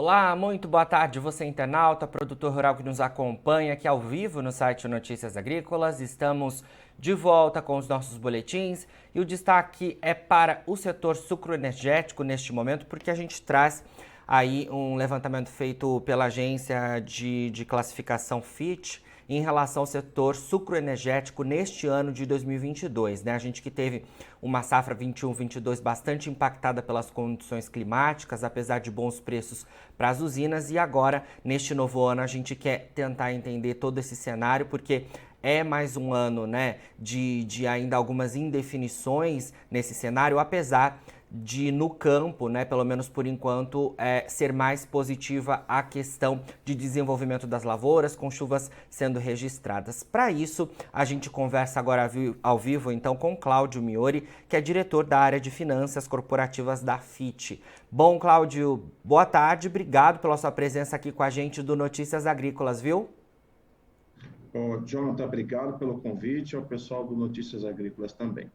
Olá, muito boa tarde, você internauta, produtor rural que nos acompanha aqui ao vivo no site Notícias Agrícolas. Estamos de volta com os nossos boletins e o destaque é para o setor sucroenergético neste momento, porque a gente traz aí um levantamento feito pela agência de classificação Fitch em relação ao setor sucroenergético neste ano de 2022, né? A gente que teve uma safra 21-22 bastante impactada pelas condições climáticas, apesar de bons preços para as usinas, e agora, neste novo ano, a gente quer tentar entender todo esse cenário, porque é mais um ano, né, de ainda algumas indefinições nesse cenário, apesar de no campo, né, pelo menos por enquanto, ser mais positiva a questão de desenvolvimento das lavouras, com chuvas sendo registradas. Para isso, a gente conversa agora ao vivo, então, com Cláudio Miori, que é diretor da área de finanças corporativas da Fitch. Bom, Cláudio, boa tarde, obrigado pela sua presença aqui com a gente do Notícias Agrícolas, viu? Jonathan, obrigado pelo convite, ao pessoal do Notícias Agrícolas também.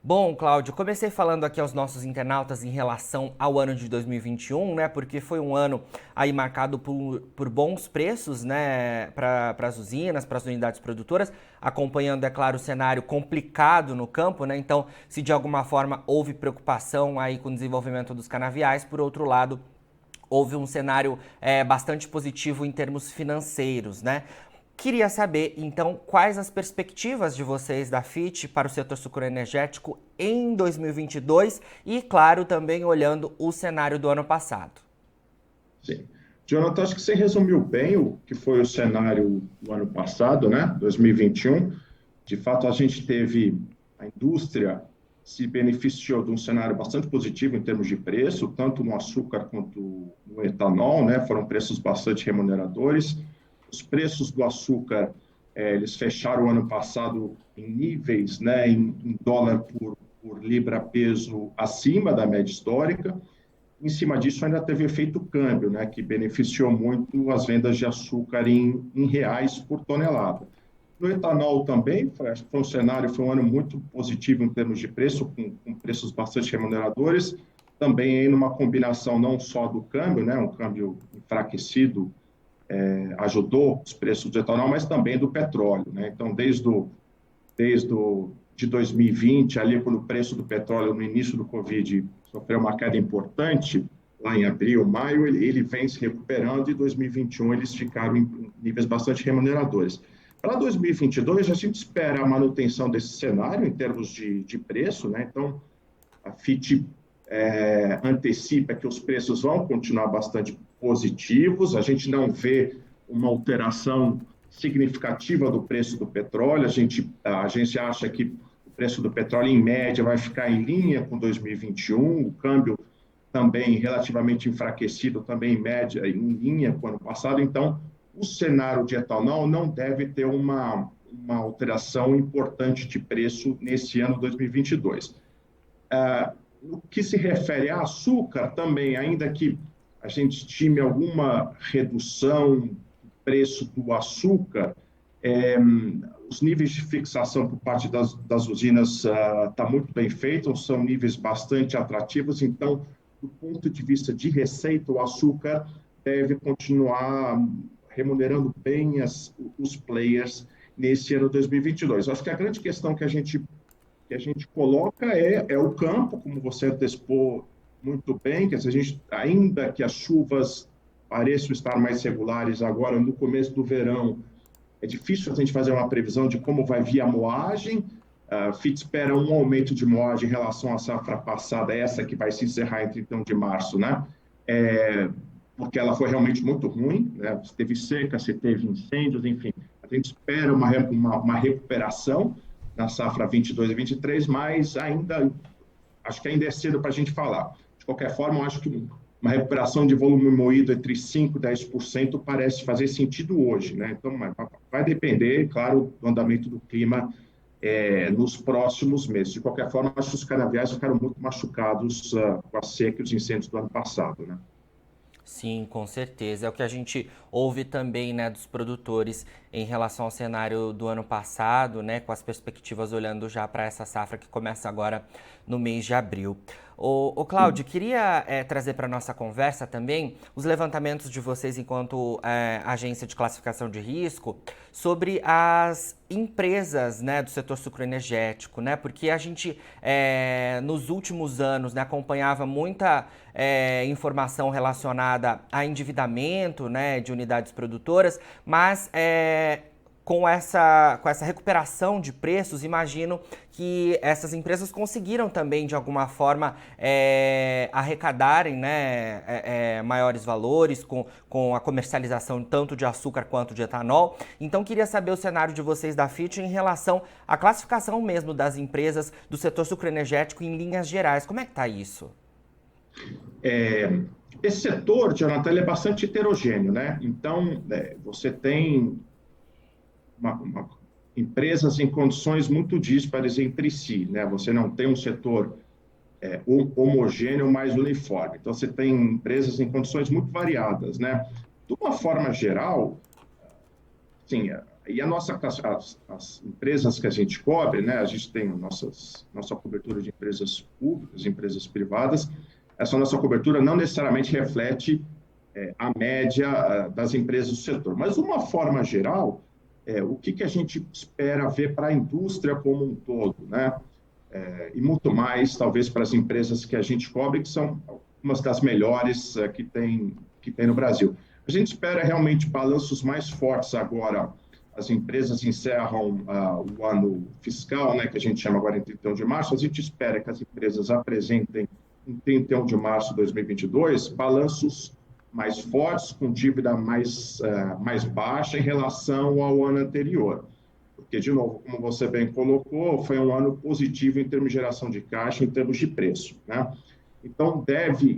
Bom, Cláudio, comecei falando aqui aos nossos internautas em relação ao ano de 2021, né? Porque foi um ano aí marcado por bons preços, né? Para as usinas, para as unidades produtoras, acompanhando, é claro, o cenário complicado no campo, né? Então, se de alguma forma houve preocupação aí com o desenvolvimento dos canaviais, por outro lado, houve um cenário bastante positivo em termos financeiros, né? Queria saber, então, quais as perspectivas de vocês da Fitch para o setor sucroenergético em 2022 e, claro, também olhando o cenário do ano passado. Sim. Jonathan, acho que você resumiu bem o que foi o cenário do ano passado, né? 2021. De fato, a gente teve a indústria se beneficiou de um cenário bastante positivo em termos de preço, tanto no açúcar quanto no etanol, né? Foram preços bastante remuneradores. Os preços do açúcar, eles fecharam o ano passado em níveis, né, em dólar por libra peso acima da média histórica. Em cima disso, ainda teve efeito câmbio, né, que beneficiou muito as vendas de açúcar em reais por tonelada. No etanol também, foi um cenário, foi um ano muito positivo em termos de preço, com preços bastante remuneradores, também aí numa combinação não só do câmbio, né, um câmbio enfraquecido, ajudou os preços do etanol, mas também do petróleo, né? Então, de 2020, ali quando o preço do petróleo no início do Covid sofreu uma queda importante, lá em abril, maio, ele vem se recuperando e em 2021 eles ficaram em níveis bastante remuneradores. Para 2022, a gente espera a manutenção desse cenário em termos de preço, né? Então, a FIT antecipa que os preços vão continuar bastante positivos, a gente não vê uma alteração significativa do preço do petróleo, a agência acha que o preço do petróleo, em média, vai ficar em linha com 2021, o câmbio também relativamente enfraquecido, também em média, em linha com o ano passado, então o cenário de etanol não deve ter uma alteração importante de preço nesse ano 2022. No que se refere a açúcar, também, ainda que a gente estime alguma redução do preço do açúcar, os níveis de fixação por parte das usinas tá muito bem feitos, são níveis bastante atrativos, então, do ponto de vista de receita, o açúcar deve continuar remunerando bem os players nesse ano 2022. Acho que a grande questão que a gente coloca é o campo, como você antecipou muito bem, que a gente, ainda que as chuvas pareçam estar mais regulares agora no começo do verão, é difícil a gente fazer uma previsão de como vai vir a moagem. A FIT espera um aumento de moagem em relação à safra passada, essa que vai se encerrar em 31 de março, né? Porque ela foi realmente muito ruim, né? Se teve seca, se teve incêndios, enfim. A gente espera uma recuperação na safra 22 e 23, mas acho que ainda é cedo para a gente falar. De qualquer forma, eu acho que uma recuperação de volume moído entre 5% e 10% parece fazer sentido hoje, né? Então, vai depender, claro, do andamento do clima nos próximos meses. De qualquer forma, acho que os canaviais ficaram muito machucados com a seca e os incêndios do ano passado, né? Sim, com certeza. É o que a gente ouve também, né, dos produtores em relação ao cenário do ano passado, né, com as perspectivas olhando já para essa safra que começa agora no mês de abril. Ô Cláudio, queria trazer para a nossa conversa também os levantamentos de vocês enquanto agência de classificação de risco sobre as empresas, né, do setor sucroenergético, né? Porque a gente, nos últimos anos, né, acompanhava muita informação relacionada a endividamento, né, de unidades produtoras, mas com essa recuperação de preços, imagino que essas empresas conseguiram também, de alguma forma, arrecadarem, né, maiores valores com a comercialização tanto de açúcar quanto de etanol. Então, queria saber o cenário de vocês da Fitch em relação à classificação mesmo das empresas do setor sucroenergético em linhas gerais. Como é que está isso? Esse setor, Jonathan, ele é bastante heterogêneo, né? Então, você tem empresas em condições muito díspares entre si, né? Você não tem um setor homogêneo, mais uniforme. Então, você tem empresas em condições muito variadas, né? De uma forma geral, sim, e as empresas que a gente cobre, né? A gente tem nossa cobertura de empresas públicas, empresas privadas. Essa nossa cobertura não necessariamente reflete a média das empresas do setor, mas de uma forma geral, o que a gente espera ver para a indústria como um todo, né? E muito mais, talvez, para as empresas que a gente cobre, que são algumas das melhores que tem no Brasil. A gente espera realmente balanços mais fortes agora. As empresas encerram o ano fiscal, né, que a gente chama agora em 31 de março. A gente espera que as empresas apresentem, em 31 de março de 2022, balanços mais fortes, com dívida mais baixa em relação ao ano anterior. Porque, de novo, como você bem colocou, foi um ano positivo em termos de geração de caixa, em termos de preço, né? Então,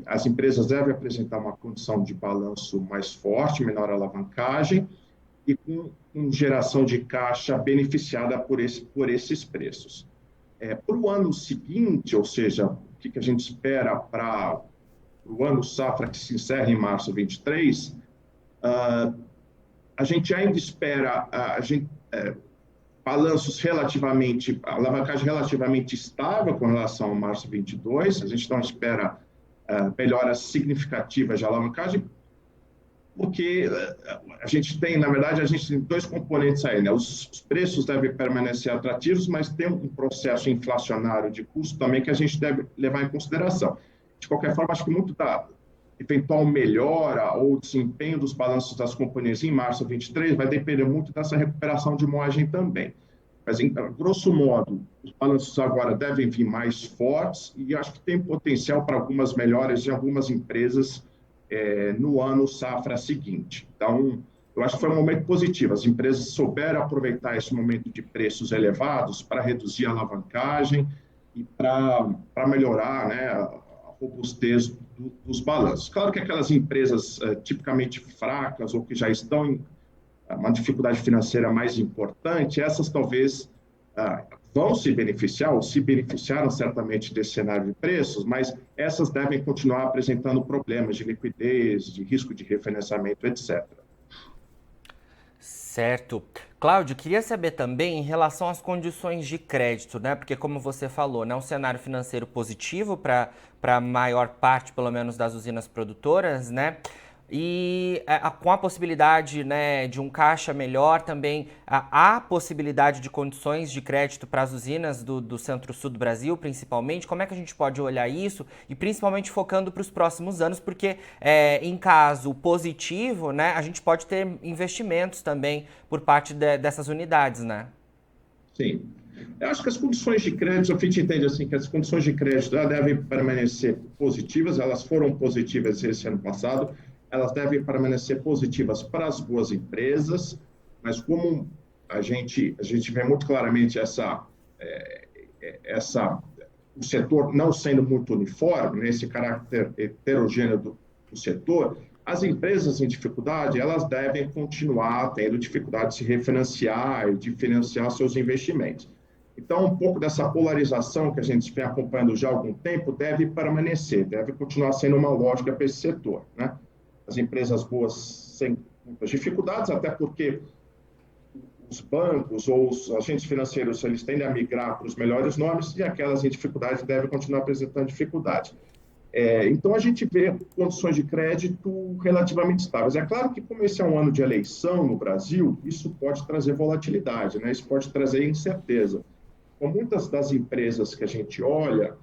as empresas devem apresentar uma condição de balanço mais forte, menor alavancagem e com geração de caixa beneficiada por esses preços. Para o ano seguinte, ou seja, o que a gente espera para o ano safra que se encerra em março de 2023, a gente ainda espera balanços alavancagem relativamente estável com relação a março de 2022. A gente não espera melhoras significativas de alavancagem, porque a gente tem dois componentes aí, né? Os preços devem permanecer atrativos, mas tem um processo inflacionário de custo também que a gente deve levar em consideração. De qualquer forma, acho que muito da eventual melhora ou desempenho dos balanços das companhias em março de 2023 vai depender muito dessa recuperação de moagem também. Mas, grosso modo, os balanços agora devem vir mais fortes e acho que tem potencial para algumas melhoras em algumas empresas no ano safra seguinte. Então, eu acho que foi um momento positivo. As empresas souberam aproveitar esse momento de preços elevados para reduzir a alavancagem e para melhorar, né, a robustez dos balanços. Claro que aquelas empresas tipicamente fracas ou que já estão em uma dificuldade financeira mais importante, essas talvez vão se beneficiar, ou se beneficiaram certamente desse cenário de preços, mas essas devem continuar apresentando problemas de liquidez, de risco de refinanciamento, etc. Certo. Cláudio, queria saber também em relação às condições de crédito, né? Porque, como você falou, né, um cenário financeiro positivo para a maior parte, pelo menos, das usinas produtoras, né? E com a possibilidade, né, de um caixa melhor também, há possibilidade de condições de crédito para as usinas do centro-sul do Brasil, principalmente. Como é que a gente pode olhar isso? E principalmente focando para os próximos anos, porque em caso positivo, né, a gente pode ter investimentos também por parte dessas unidades, né? Sim. Eu acho que as condições de crédito, a gente entende assim, que as condições de crédito devem permanecer positivas, elas foram positivas esse ano passado, elas devem permanecer positivas para as boas empresas, mas como a gente vê muito claramente o setor não sendo muito uniforme, né, esse caráter heterogêneo do setor, as empresas em dificuldade, elas devem continuar tendo dificuldade de se refinanciar e de financiar seus investimentos. Então, um pouco dessa polarização que a gente vem acompanhando já há algum tempo deve permanecer, deve continuar sendo uma lógica para esse setor, né? As empresas boas sem muitas dificuldades, até porque os bancos ou os agentes financeiros, eles tendem a migrar para os melhores nomes e aquelas em dificuldade devem continuar apresentando dificuldade. Então, a gente vê condições de crédito relativamente estáveis. É claro que, como esse é um ano de eleição no Brasil, isso pode trazer volatilidade, né? Isso pode trazer incerteza. Com muitas das empresas que a gente olha,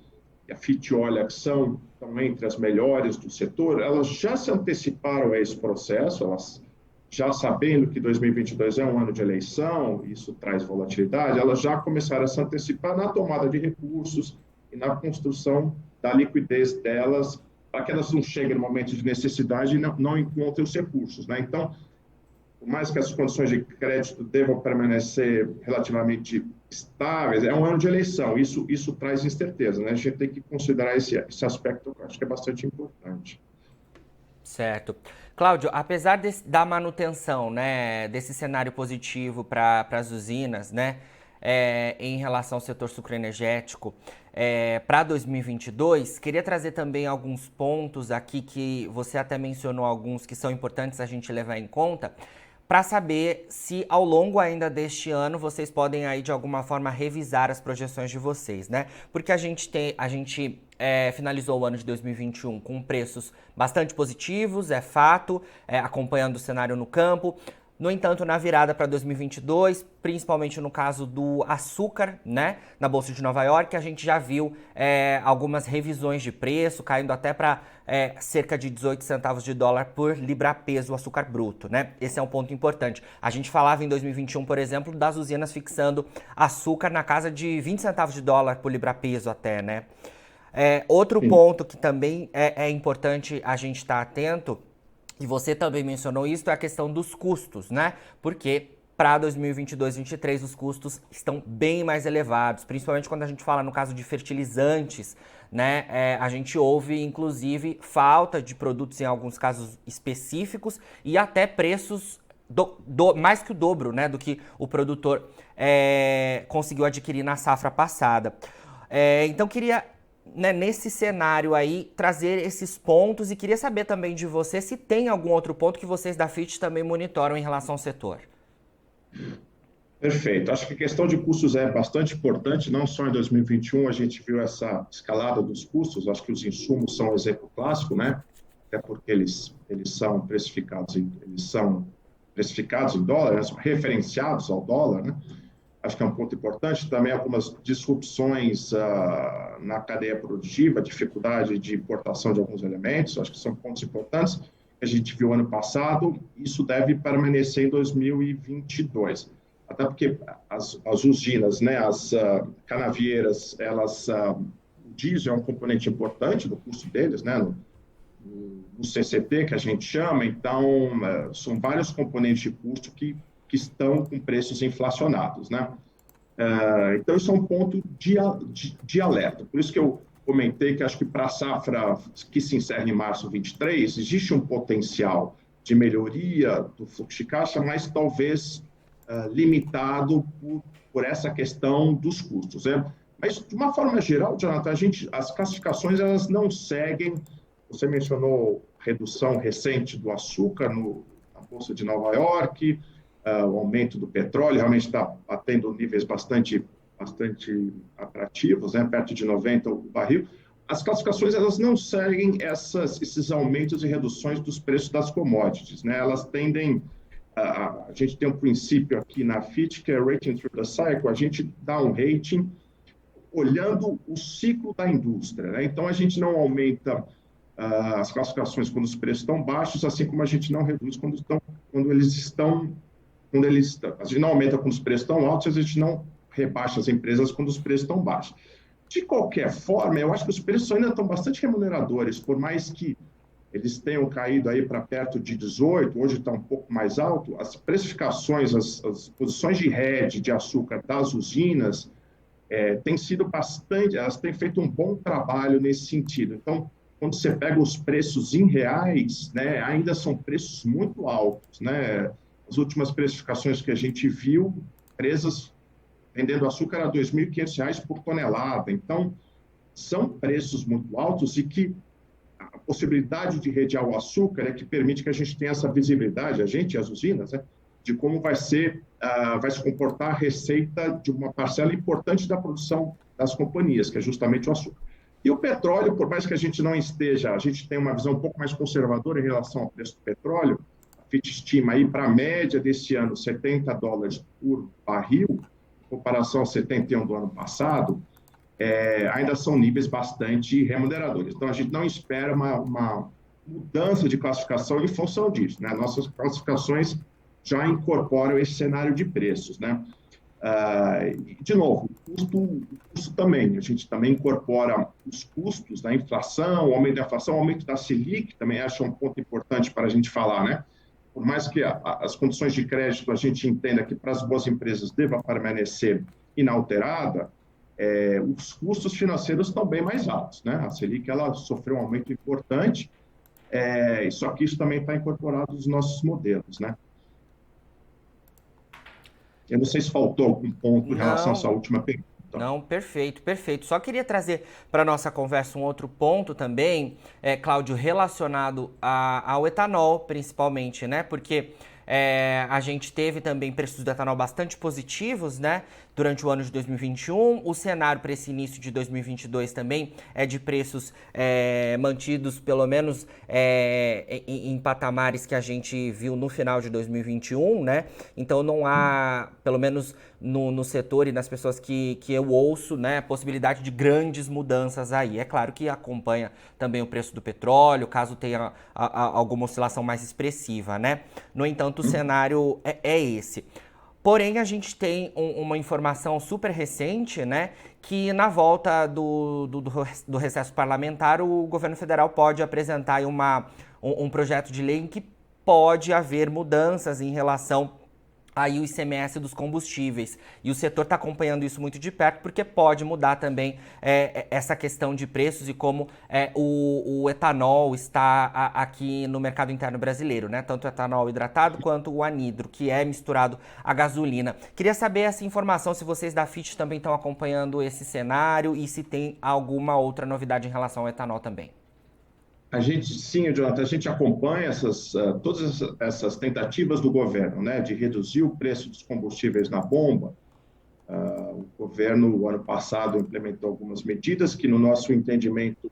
que a FIT olha, que estão entre as melhores do setor, elas já se anteciparam a esse processo, elas já sabendo que 2022 é um ano de eleição, isso traz volatilidade, elas já começaram a se antecipar na tomada de recursos e na construção da liquidez delas, para que elas não cheguem no momento de necessidade e não encontrem os recursos, né? Então, por mais que as condições de crédito devam permanecer relativamente estáveis, é um ano de eleição, isso traz incerteza, né? A gente tem que considerar esse aspecto, que eu acho que é bastante importante. Certo. Cláudio, apesar da manutenção, né, desse cenário positivo para as usinas, né, em relação ao setor sucroenergético, para 2022, queria trazer também alguns pontos aqui que você até mencionou, alguns que são importantes a gente levar em conta, para saber se ao longo ainda deste ano vocês podem aí de alguma forma revisar as projeções de vocês, né? Porque a gente finalizou o ano de 2021 com preços bastante positivos, é fato, acompanhando o cenário no campo. No entanto, na virada para 2022, principalmente no caso do açúcar, né, na Bolsa de Nova York, a gente já viu algumas revisões de preço, caindo até para cerca de 18 centavos de dólar por libra-peso o açúcar bruto, né? Esse é um ponto importante. A gente falava em 2021, por exemplo, das usinas fixando açúcar na casa de 20 centavos de dólar por libra-peso até, né? Outro ponto que também é importante a gente estar atento, e você também mencionou isso, é a questão dos custos, né? Porque para 2022 e 2023 os custos estão bem mais elevados, principalmente quando a gente fala no caso de fertilizantes, né? A gente ouve, inclusive, falta de produtos em alguns casos específicos e até preços mais que o dobro, né, do que o produtor conseguiu adquirir na safra passada. Então, queria, né, nesse cenário aí, trazer esses pontos e queria saber também de você se tem algum outro ponto que vocês da FIT também monitoram em relação ao setor. Perfeito. Acho que a questão de custos é bastante importante, não só em 2021 a gente viu essa escalada dos custos, acho que os insumos são um exemplo clássico, né? Até porque eles são precificados em dólar, né? São referenciados ao dólar, né? Acho que é um ponto importante. Também algumas disrupções na cadeia produtiva, dificuldade de importação de alguns elementos, acho que são pontos importantes que a gente viu ano passado. Isso deve permanecer em 2022. Até porque as usinas, né, as canavieiras, o diesel é um componente importante do custo deles, né, no CCT, que a gente chama. Então, são vários componentes de custo que estão com preços inflacionados, né? Então, isso é um ponto de alerta. Por isso que eu comentei que acho que para a safra que se encerra em março de 2023, existe um potencial de melhoria do fluxo de caixa, mas talvez limitado por essa questão dos custos, né? Mas, de uma forma geral, Jonathan, as classificações elas não seguem. Você mencionou redução recente do açúcar na Bolsa de Nova York, o aumento do petróleo realmente está batendo níveis bastante atrativos, né? Perto de 90 o barril. As classificações elas não seguem esses aumentos e reduções dos preços das commodities, né? Elas tendem a gente tem um princípio aqui na FIT, que é Rating Through the Cycle, a gente dá um rating olhando o ciclo da indústria, né? Então, a gente não aumenta as classificações quando os preços estão baixos, assim como a gente não reduz quando eles estão. A gente não aumenta quando os preços estão altos, a gente não rebaixa as empresas quando os preços estão baixos. De qualquer forma, eu acho que os preços ainda estão bastante remuneradores, por mais que eles tenham caído aí para perto de 18, hoje está um pouco mais alto, as precificações, as posições de hedge de açúcar das usinas têm sido bastante, elas têm feito um bom trabalho nesse sentido. Então, quando você pega os preços em reais, né, ainda são preços muito altos, né? As últimas precificações que a gente viu, empresas vendendo açúcar a R$ 2.500 por tonelada. Então, são preços muito altos e que a possibilidade de redear o açúcar é que permite que a gente tenha essa visibilidade, a gente e as usinas, né, de como vai ser vai se comportar a receita de uma parcela importante da produção das companhias, que é justamente o açúcar. E o petróleo, por mais que a gente não esteja, a gente tem uma visão um pouco mais conservadora em relação ao preço do petróleo, a FIT estima aí para a média desse ano $70 por barril, em comparação aos 71 do ano passado, ainda são níveis bastante remuneradores. Então, a gente não espera uma mudança de classificação em função disso, né? Nossas classificações já incorporam esse cenário de preços, né? De novo, o custo também, a gente também incorpora os custos da inflação, o aumento da inflação, o aumento da Selic, também acho um ponto importante para a gente falar, né? Por mais que as condições de crédito a gente entenda que para as boas empresas deva permanecer inalterada, os custos financeiros estão bem mais altos, né? A Selic ela sofreu um aumento importante, só que isso também está incorporado nos nossos modelos, né? Eu não sei se faltou algum ponto em relação a essa última pergunta. Não, perfeito, perfeito. Só queria trazer para a nossa conversa um outro ponto também, Cláudio, relacionado ao etanol, principalmente, né? Porque a gente teve também preços do etanol bastante positivos, né? Durante o ano de 2021, o cenário para esse início de 2022 também é de preços mantidos, pelo menos em patamares que a gente viu no final de 2021, né? Então não há, pelo menos no setor e nas pessoas que eu ouço, né, possibilidade de grandes mudanças aí. É claro que acompanha também o preço do petróleo, caso tenha alguma oscilação mais expressiva, né? No entanto, o cenário é esse. Porém, a gente tem uma informação super recente, né, que na volta do recesso parlamentar, o governo federal pode apresentar aí um projeto de lei em que pode haver mudanças em relação aí o ICMS dos combustíveis. E o setor está acompanhando isso muito de perto, porque pode mudar também essa questão de preços e como o etanol está aqui no mercado interno brasileiro, né? Tanto o etanol hidratado quanto o anidro, que é misturado à gasolina. Queria saber essa informação, se vocês da FIT também estão acompanhando esse cenário e se tem alguma outra novidade em relação ao etanol também. Sim, Jonathan, a gente acompanha todas essas tentativas do governo, né, de reduzir o preço dos combustíveis na bomba. O governo, no ano passado, implementou algumas medidas que, no nosso entendimento,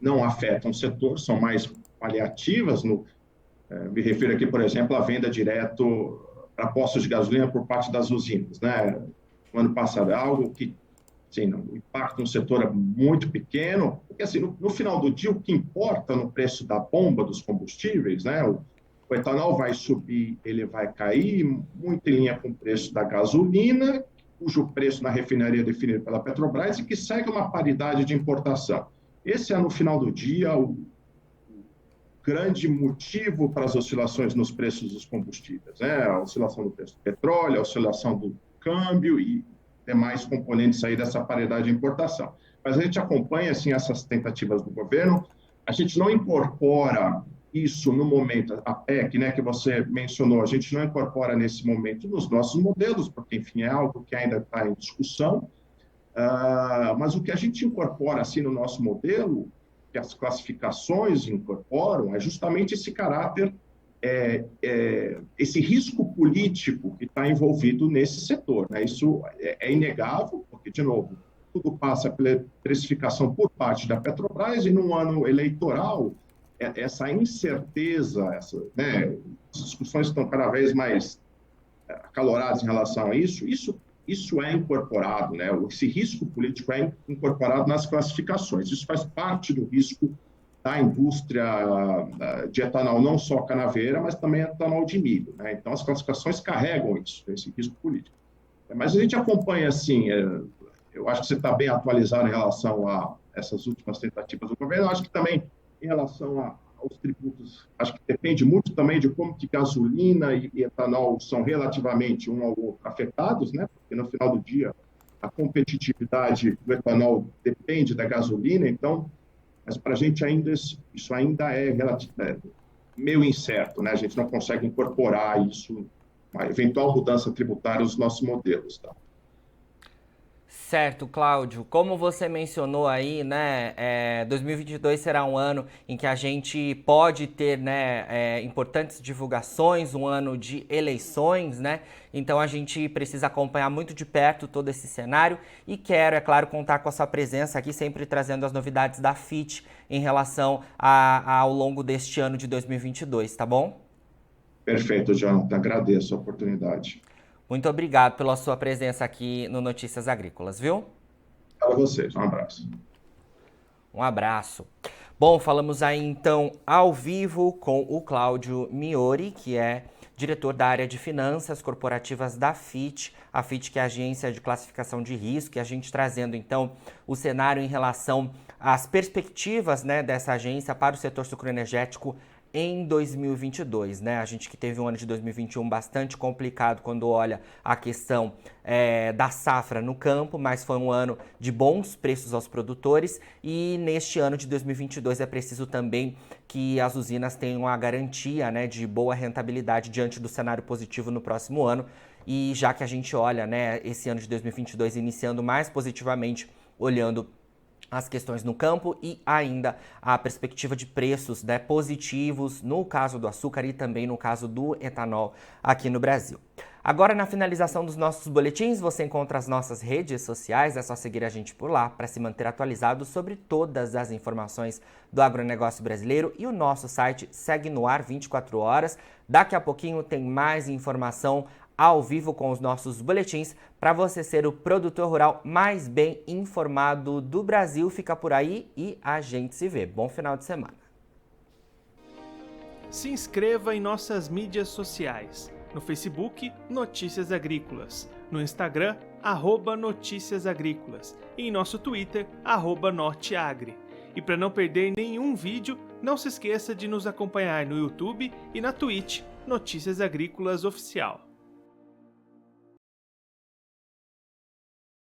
não afetam o setor, são mais paliativas. Me refiro aqui, por exemplo, à venda direto para postos de gasolina por parte das usinas, né? No ano passado, é algo que, sim, o impacto no setor é muito pequeno, porque assim, no final do dia, o que importa no preço da bomba dos combustíveis, né? O etanol vai subir, ele vai cair, muito em linha com o preço da gasolina, cujo preço na refinaria é definido pela Petrobras e que segue uma paridade de importação. Esse é, no final do dia, o grande motivo para as oscilações nos preços dos combustíveis, né? A oscilação do preço do petróleo, a oscilação do câmbio e demais componentes aí dessa paridade de importação. Mas a gente acompanha, assim, essas tentativas do governo, a gente não incorpora isso no momento, a PEC, né, que você mencionou, a gente não incorpora nesse momento nos nossos modelos, porque, enfim, é algo que ainda está em discussão, mas o que a gente incorpora, assim, no nosso modelo, que as classificações incorporam, é justamente esse caráter, esse risco político que está envolvido nesse setor, né? Isso é inegável, porque, de novo, tudo passa pela precificação por parte da Petrobras e, num ano eleitoral, essa incerteza, né, as discussões estão cada vez mais acaloradas em relação a isso é incorporado, né? Esse risco político é incorporado nas classificações. Isso faz parte do risco da indústria de etanol, não só canaveira, mas também etanol de milho, né? Então, as classificações carregam isso, esse risco político. Mas a gente acompanha, assim, eu acho que você está bem atualizado em relação a essas últimas tentativas do governo. Eu acho que também, em relação aos tributos, acho que depende muito também de como que gasolina e etanol são relativamente um ao outro afetados, né? Porque, no final do dia, a competitividade do etanol depende da gasolina, então, mas para a gente isso ainda é meio incerto, né? A gente não consegue incorporar isso, uma eventual mudança tributária nos nossos modelos, tá? Certo, Cláudio. Como você mencionou aí, né, 2022 será um ano em que a gente pode ter, né, importantes divulgações, um ano de eleições, né? Então a gente precisa acompanhar muito de perto todo esse cenário e quero, é claro, contar com a sua presença aqui, sempre trazendo as novidades da FIT em relação ao longo deste ano de 2022, tá bom? Perfeito, Jonathan. Agradeço a oportunidade. Muito obrigado pela sua presença aqui no Notícias Agrícolas, viu? Para vocês, um abraço. Um abraço. Bom, falamos aí então ao vivo com o Cláudio Miori, que é diretor da área de finanças corporativas da FIT, a FIT que é a agência de classificação de risco, e a gente trazendo então o cenário em relação às perspectivas, né, dessa agência para o setor sucroenergético em 2022, né? A gente que teve um ano de 2021 bastante complicado quando olha a questão da safra no campo, mas foi um ano de bons preços aos produtores e neste ano de 2022 é preciso também que as usinas tenham a garantia, né, de boa rentabilidade diante do cenário positivo no próximo ano. E já que a gente olha, né, esse ano de 2022 iniciando mais positivamente, olhando as questões no campo e ainda a perspectiva de preços, né, positivos no caso do açúcar e também no caso do etanol aqui no Brasil. Agora, na finalização dos nossos boletins, você encontra as nossas redes sociais, é só seguir a gente por lá para se manter atualizado sobre todas as informações do agronegócio brasileiro e o nosso site segue no ar 24 horas. Daqui a pouquinho tem mais informação ao vivo com os nossos boletins para você ser o produtor rural mais bem informado do Brasil. Fica por aí e a gente se vê. Bom final de semana. Se inscreva em nossas mídias sociais. No Facebook, Notícias Agrícolas. No Instagram, @Notícias Agrícolas. E em nosso Twitter, @Norteagri. E para não perder nenhum vídeo, não se esqueça de nos acompanhar no YouTube e na Twitch, Notícias Agrícolas Oficial.